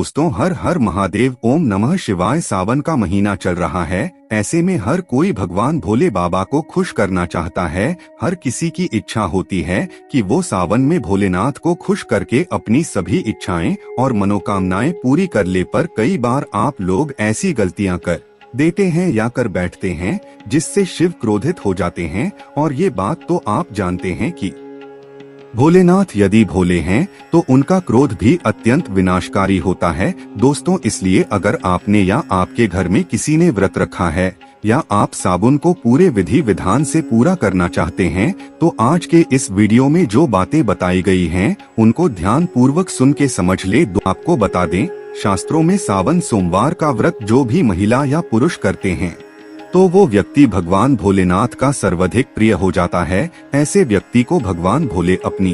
दोस्तों, हर हर महादेव, ओम नमः शिवाय। सावन का महीना चल रहा है। ऐसे में हर कोई भगवान भोले बाबा को खुश करना चाहता है। हर किसी की इच्छा होती है कि वो सावन में भोलेनाथ को खुश करके अपनी सभी इच्छाएं और मनोकामनाएं पूरी कर ले। पर कई बार आप लोग ऐसी गलतियां कर देते हैं या कर बैठते हैं जिससे शिव क्रोधित हो जाते हैं। और ये बात तो आप जानते हैं कि भोलेनाथ यदि भोले हैं तो उनका क्रोध भी अत्यंत विनाशकारी होता है। दोस्तों, इसलिए अगर आपने या आपके घर में किसी ने व्रत रखा है या आप सावन को पूरे विधि विधान से पूरा करना चाहते हैं तो आज के इस वीडियो में जो बातें बताई गई हैं उनको ध्यान पूर्वक सुन के समझ ले। आपको बता दें, शास्त्रों में सावन सोमवार का व्रत जो भी महिला या पुरुष करते हैं तो वो व्यक्ति भगवान भोलेनाथ का सर्वाधिक प्रिय हो जाता है। ऐसे व्यक्ति को भगवान भोले अपनी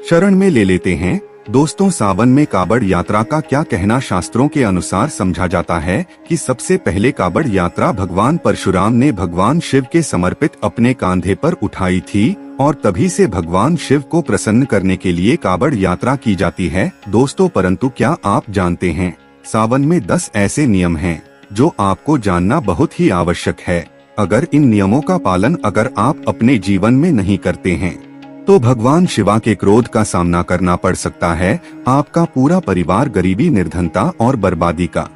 शरण में ले लेते हैं। दोस्तों, सावन में कावड़ यात्रा का क्या कहना शास्त्रों के अनुसार समझा जाता है कि सबसे पहले कावड़ यात्रा भगवान परशुराम ने भगवान शिव के समर्पित अपने कांधे पर उठाई थी और तभी से भगवान शिव को प्रसन्न करने के लिए कावड़ यात्रा की जाती है। दोस्तों, परंतु क्या आप जानते हैं, सावन में 10 ऐसे नियम हैं जो आपको जानना बहुत ही आवश्यक है। अगर इन नियमों का पालन अगर आप अपने जीवन में नहीं करते हैं तो भगवान शिवा के क्रोध का सामना करना पड़ सकता है। आपका पूरा परिवार गरीबी, निर्धनता और बर्बादी का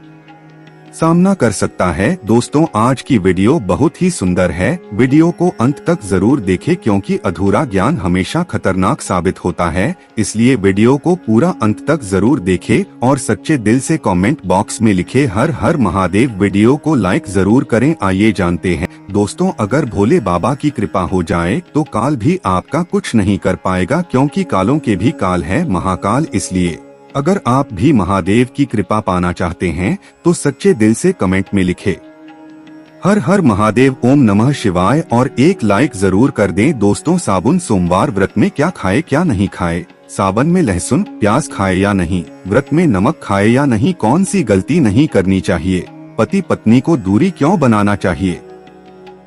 सामना कर सकता है। दोस्तों, आज की वीडियो बहुत ही सुंदर है। वीडियो को अंत तक जरूर देखें क्योंकि अधूरा ज्ञान हमेशा खतरनाक साबित होता है। इसलिए वीडियो को पूरा अंत तक जरूर देखें और सच्चे दिल से कमेंट बॉक्स में लिखे हर हर महादेव। वीडियो को लाइक जरूर करें। आइए जानते हैं। दोस्तों, अगर भोले बाबा की कृपा हो जाए तो काल भी आपका कुछ नहीं कर पाएगा क्योंकि कालों के भी काल है महाकाल। इसलिए अगर आप भी महादेव की कृपा पाना चाहते हैं तो सच्चे दिल से कमेंट में लिखे हर हर महादेव, ओम नमः शिवाय और एक लाइक जरूर कर दें। दोस्तों, सावन सोमवार व्रत में क्या खाए क्या नहीं खाए, सावन में लहसुन प्याज खाए या नहीं, व्रत में नमक खाए या नहीं, कौन सी गलती नहीं करनी चाहिए, पति पत्नी को दूरी क्यों बनाना चाहिए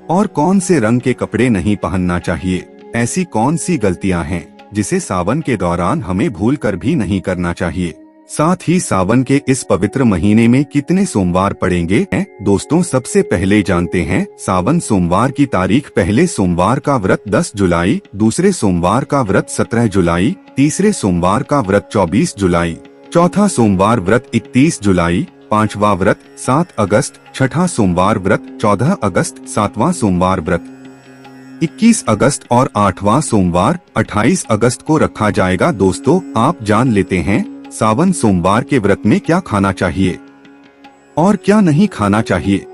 और कौन से रंग के कपड़े नहीं पहनना चाहिए, ऐसी कौन सी गलतियां हैं जिसे सावन के दौरान हमें भूल कर भी नहीं करना चाहिए। साथ ही सावन के इस पवित्र महीने में कितने सोमवार पड़ेंगे हैं। दोस्तों, सबसे पहले जानते हैं सावन सोमवार की तारीख। पहले सोमवार का व्रत 10 जुलाई, दूसरे सोमवार का व्रत 17 जुलाई, तीसरे सोमवार का व्रत 24 जुलाई, चौथा सोमवार व्रत 31 जुलाई, पांचवा व्रत 7 अगस्त, छठा सोमवार व्रत 14 अगस्त, सातवां सोमवार व्रत 21 अगस्त और 8वां सोमवार 28 अगस्त को रखा जाएगा। दोस्तों, आप जान लेते हैं सावन सोमवार के व्रत में क्या खाना चाहिए और क्या नहीं खाना चाहिए।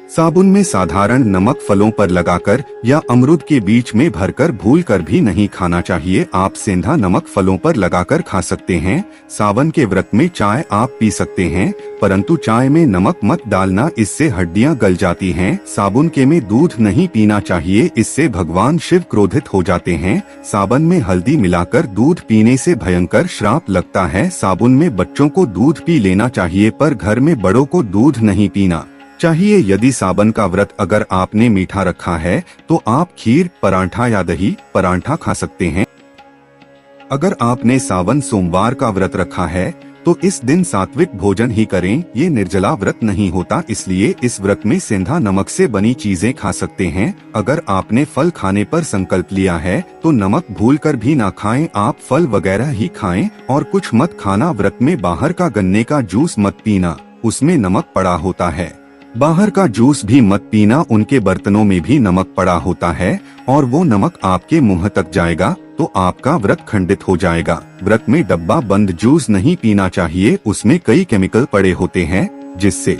साबुन में साधारण नमक फलों पर लगाकर या अमरूद के बीच में भरकर भूल कर भी नहीं खाना चाहिए। आप सेंधा नमक फलों पर लगाकर खा सकते हैं। सावन के व्रत में चाय आप पी सकते हैं परंतु चाय में नमक मत डालना, इससे हड्डियां गल जाती हैं। साबुन के में दूध नहीं पीना चाहिए, इससे भगवान शिव क्रोधित हो जाते हैं। सावन में हल्दी मिलाकर दूध पीने से भयंकर श्राप लगता है। साबुन में बच्चों को दूध पी लेना चाहिए पर घर में बड़ों को दूध नहीं पीना चाहिए। यदि सावन का व्रत अगर आपने मीठा रखा है तो आप खीर, पराठा या दही पराठा खा सकते हैं। अगर आपने सावन सोमवार का व्रत रखा है तो इस दिन सात्विक भोजन ही करें। ये निर्जला व्रत नहीं होता, इसलिए इस व्रत में सेंधा नमक से बनी चीजें खा सकते हैं। अगर आपने फल खाने पर संकल्प लिया है तो नमक भूलकर भी ना खाएं, आप फल वगैरह ही खाएं और कुछ मत खाना। व्रत में बाहर का गन्ने का जूस मत पीना, उसमें नमक पड़ा होता है। बाहर का जूस भी मत पीना, उनके बर्तनों में भी नमक पड़ा होता है और वो नमक आपके मुंह तक जाएगा तो आपका व्रत खंडित हो जाएगा। व्रत में डब्बा बंद जूस नहीं पीना चाहिए, उसमें कई केमिकल पड़े होते हैं जिससे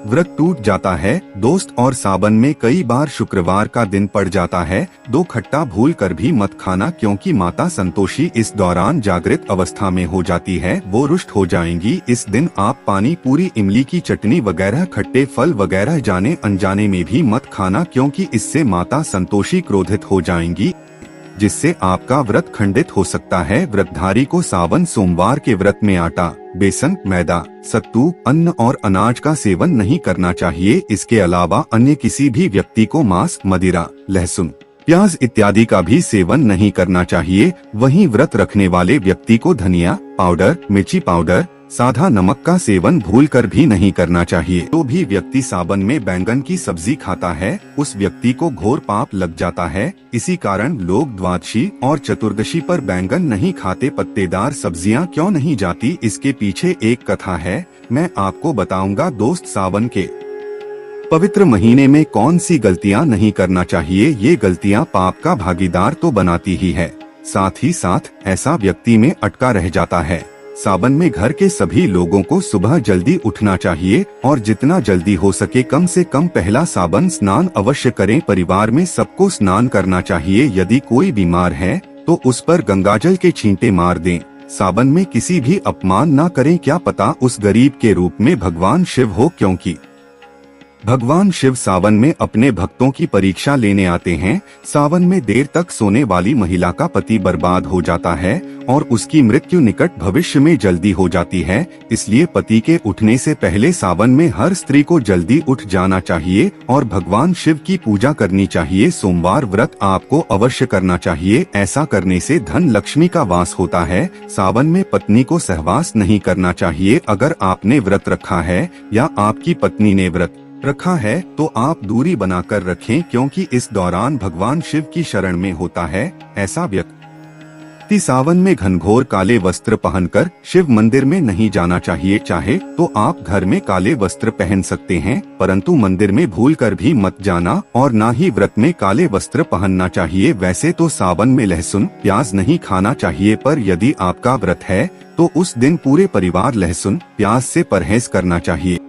व्रत टूट जाता है। दोस्त, और सावन में कई बार शुक्रवार का दिन पड़ जाता है। 2 खट्टा भूल कर भी मत खाना क्योंकि माता संतोषी इस दौरान जागृत अवस्था में हो जाती है, वो रुष्ट हो जाएंगी। इस दिन आप पानी पूरी, इमली की चटनी वगैरह खट्टे फल वगैरह जाने अनजाने में भी मत खाना क्योंकि इससे माता संतोषी क्रोधित हो जाएंगी जिससे आपका व्रत खंडित हो सकता है। व्रतधारी को सावन सोमवार के व्रत में आटा, बेसन, मैदा, सत्तू, अन्न और अनाज का सेवन नहीं करना चाहिए। इसके अलावा अन्य किसी भी व्यक्ति को मांस, मदिरा, लहसुन, प्याज इत्यादि का भी सेवन नहीं करना चाहिए। वहीं व्रत रखने वाले व्यक्ति को धनिया पाउडर, मिर्ची पाउडर, सादा नमक का सेवन भूलकर भी नहीं करना चाहिए। तो भी व्यक्ति सावन में बैंगन की सब्जी खाता है, उस व्यक्ति को घोर पाप लग जाता है। इसी कारण लोग द्वादशी और चतुर्दशी पर बैंगन नहीं खाते। पत्तेदार सब्जियां क्यों नहीं जाती, इसके पीछे एक कथा है, मैं आपको बताऊंगा दोस्त। सावन के पवित्र महीने में कौन सी गलतियां नहीं करना चाहिए। ये गलतियां पाप का भागीदार तो बनाती ही है, साथ ही साथ ऐसा व्यक्ति में अटका रह जाता है। सावन में घर के सभी लोगों को सुबह जल्दी उठना चाहिए और जितना जल्दी हो सके कम से कम पहला सावन स्नान अवश्य करें। परिवार में सबको स्नान करना चाहिए। यदि कोई बीमार है तो उस पर गंगाजल के छींटे मार दें। सावन में किसी भी अपमान न करें, क्या पता उस गरीब के रूप में भगवान शिव हो, क्योंकि भगवान शिव सावन में अपने भक्तों की परीक्षा लेने आते हैं। सावन में देर तक सोने वाली महिला का पति बर्बाद हो जाता है और उसकी मृत्यु निकट भविष्य में जल्दी हो जाती है। इसलिए पति के उठने से पहले सावन में हर स्त्री को जल्दी उठ जाना चाहिए और भगवान शिव की पूजा करनी चाहिए। सोमवार व्रत आपको अवश्य करना चाहिए, ऐसा करने से धन लक्ष्मी का वास होता है। सावन में पत्नी को सहवास नहीं करना चाहिए। अगर आपने व्रत रखा है या आपकी पत्नी ने व्रत रखा है तो आप दूरी बनाकर रखें, क्योंकि इस दौरान भगवान शिव की शरण में होता है। ऐसा व्यक्ति सावन में घनघोर काले वस्त्र पहनकर शिव मंदिर में नहीं जाना चाहिए। चाहे तो आप घर में काले वस्त्र पहन सकते हैं, परंतु मंदिर में भूलकर भी मत जाना और ना ही व्रत में काले वस्त्र पहनना चाहिए। वैसे तो सावन में लहसुन प्याज नहीं खाना चाहिए, पर यदि आपका व्रत है तो उस दिन पूरे परिवार लहसुन प्याज से परहेज करना चाहिए।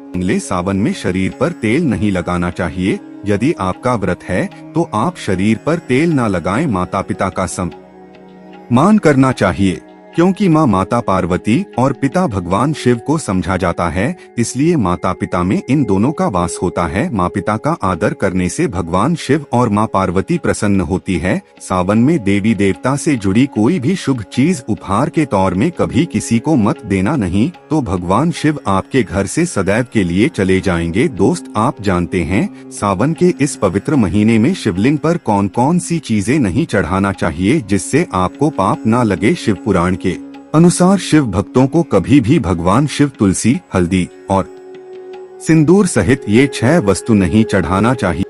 सावन में शरीर पर तेल नहीं लगाना चाहिए। यदि आपका व्रत है तो आप शरीर पर तेल न लगाएं। माता पिता का सम्मान करना चाहिए, क्योंकि माता पार्वती और पिता भगवान शिव को समझा जाता है, इसलिए माता पिता में इन दोनों का वास होता है। माँ पिता का आदर करने से भगवान शिव और माँ पार्वती प्रसन्न होती है। सावन में देवी देवता से जुड़ी कोई भी शुभ चीज उपहार के तौर में कभी किसी को मत देना, नहीं तो भगवान शिव आपके घर से सदैव के लिए चले जाएंगे। दोस्त, आप जानते हैं सावन के इस पवित्र महीने में शिवलिंग पर कौन कौन सी चीजें नहीं चढ़ाना चाहिए जिससे आपको पाप न लगे। शिव पुराण के अनुसार शिव भक्तों को कभी भी भगवान शिव तुलसी, हल्दी और सिंदूर सहित ये 6 वस्तु नहीं चढ़ाना चाहिए।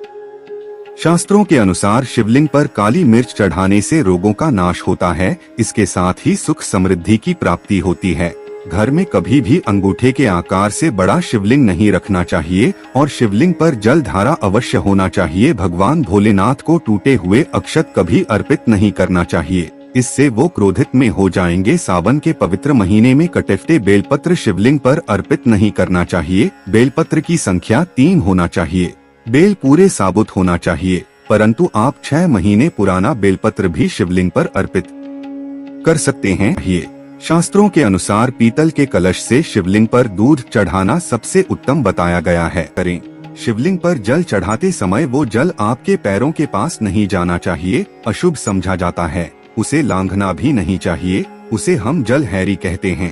शास्त्रों के अनुसार शिवलिंग पर काली मिर्च चढ़ाने से रोगों का नाश होता है, इसके साथ ही सुख समृद्धि की प्राप्ति होती है। घर में कभी भी अंगूठे के आकार से बड़ा शिवलिंग नहीं रखना चाहिए और शिवलिंग पर जल धारा अवश्य होना चाहिए। भगवान भोलेनाथ को टूटे हुए अक्षत कभी अर्पित नहीं करना चाहिए, इससे वो क्रोधित में हो जाएंगे। सावन के पवित्र महीने में कटे बेलपत्र शिवलिंग पर अर्पित नहीं करना चाहिए। बेलपत्र की संख्या 3 होना चाहिए। बेल पूरे साबुत होना चाहिए, परंतु आप 6 महीने पुराना बेलपत्र भी शिवलिंग पर अर्पित कर सकते हैं। ये शास्त्रों के अनुसार पीतल के कलश से शिवलिंग पर दूध चढ़ाना सबसे उत्तम बताया गया है। करें शिवलिंग पर जल चढ़ाते समय वो जल आपके पैरों के पास नहीं जाना चाहिए, अशुभ समझा जाता है। उसे लांघना भी नहीं चाहिए, उसे हम जल हैरी कहते हैं।